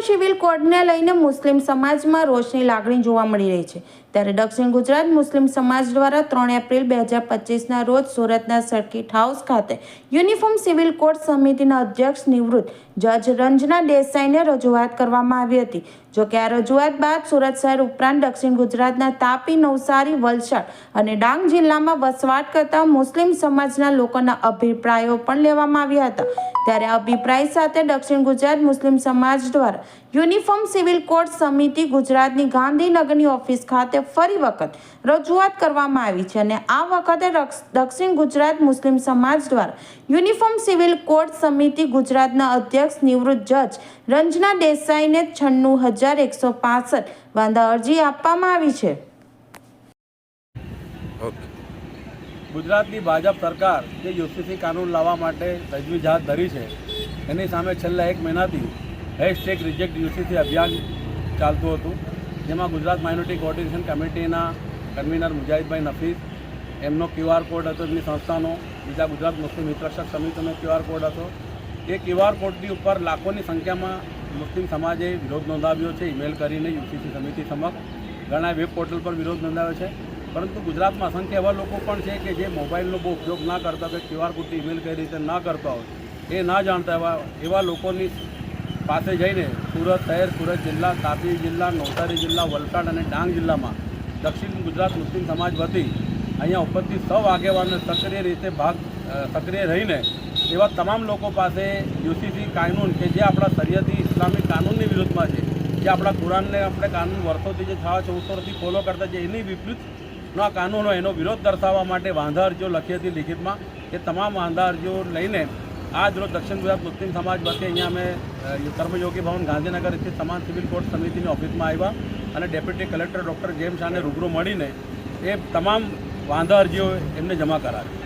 Civil કોડને લઈને મુસ્લિમ સમાજમાં રોષની લાગણી જોવા મળી રહી છે। ત્યારે દક્ષિણ ગુજરાત મુસ્લિમ સમાજ દ્વારા 3 એપ્રિલ 2025ના રોજ સુરતના સર્કિટ હાઉસ ખાતે યુનિફોર્મ સિવિલ કોડ સમિતિના અધ્યક્ષ નિવૃત્ત જજ રંजना દેસાઈને રજૂઆત કરવામાં આવી હતી। જો કે આ રજૂઆત બાદ સુરત શહેર ઉપરાંત દક્ષિણ ગુજરાતના તાપી, નવસારી, વલસાડ અને ડાંગ જિલ્લામાં વસવાટ કરતા મુસ્લિમ સમાજના લોકોના અભિપ્રાયો પણ લેવામાં આવ્યા હતા। ત્યારે અભિપ્રાય સાથે દક્ષિણ ગુજરાત મુસ્લિમ સમાજ દ્વારા યુનિફોર્મ સિવિલ કોડ સમિતિ ગુજરાતની ગાંધીનગરની ઓફિસ ખાતે ફરી વખત રજૂઆત કરવામાં આવી છે અને આ વખતે દક્ષિણ ગુજરાત મુસ્લિમ સમાજ દ્વારા યુનિફોર્મ સિવિલ કોડ સમિતિ ગુજરાતના અધ્યક્ષ નિવૃત્ત જજ રંजना દેસાઈને 96,165 વાંધા અરજી આપવામાં આવી છે। ગુજરાતની ભાજપ સરકાર જે યુસીસી કાનૂન લાવવા માટે તજવીજ હાથ ધરી છે એની સામે છેલ્લા 1 મહિનાથી #રિજેક્ટ યુસીસી અભિયાન ચાલતું હતું, જેમાં ગુજરાત માઇનોરિટી કોઓર્ડિનેશન કમિટીના કન્વીનર મુજાહિદભાઈ નફીસ, એમનો QR કોડ હતો, એમની સંસ્થાનો, બીજા ગુજરાત મુસ્લિમ હિતરક્ષક સમિતિનો QR કોડ હતો। એ QR કોડની ઉપર લાખોની સંખ્યામાં મુસ્લિમ સમાજે વિરોધ નોંધાવ્યો છે, ઈમેલ કરીને યુસીસી સમિતિ સમક્ષ ઘણા વેબ પોર્ટલ પર વિરોધ નોંધાવ્યો છે। પરંતુ ગુજરાતમાં અસંખ્ય એવા લોકો પણ છે કે જે મોબાઈલનો બહુ ઉપયોગ ના કરતા હોય, QR કોડથી ઈમેલ કઈ રીતે ના કરતા હોય, એ ના જાણતા એવા લોકોની પાસે જઈને સુરત શહેર, સુરત જિલ્લા, તાપી જિલ્લા, નવસારી જિલ્લા, વલસાડ અને ડાંગ જિલ્લામાં દક્ષિણ ગુજરાત મુસ્લિમ સમાજ વતી અહીંયા ઉપસ્થિત સૌ આગેવાનો સક્રિય રહીને એવા તમામ લોકો પાસે યુસીસી કાનૂન કે જે આપણા શરિયતી ઇસ્લામિક કાનૂનની વિરુદ્ધમાં છે, જે આપણા કુરાનને આપણે કાનૂન વર્ષોથી જે 1400 વર્ષથી ફોલો કરતા છે એની વિપરીતનો આ કાનૂન હોય એનો વિરોધ દર્શાવવા માટે વાંધા અરજીઓ લખી હતી લિખિતમાં। એ તમામ વાંધા અરજીઓ લઈને આજ રોજ દક્ષિણ ગુજરાત મુસ્લિમ સમાજ વતી અહીંયા અમે કર્મયોગી ભવન ગાંધીનગર સ્થિત સમાન સિવિલ કોડ સમિતિની ઓફિસમાં આવ્યા અને ડેપ્યુટી કલેક્ટર ડૉક્ટર જેમ્સ શાહને રૂબરૂ મળીને એ તમામ વાંધા અરજીઓ એમને જમા કરાવી।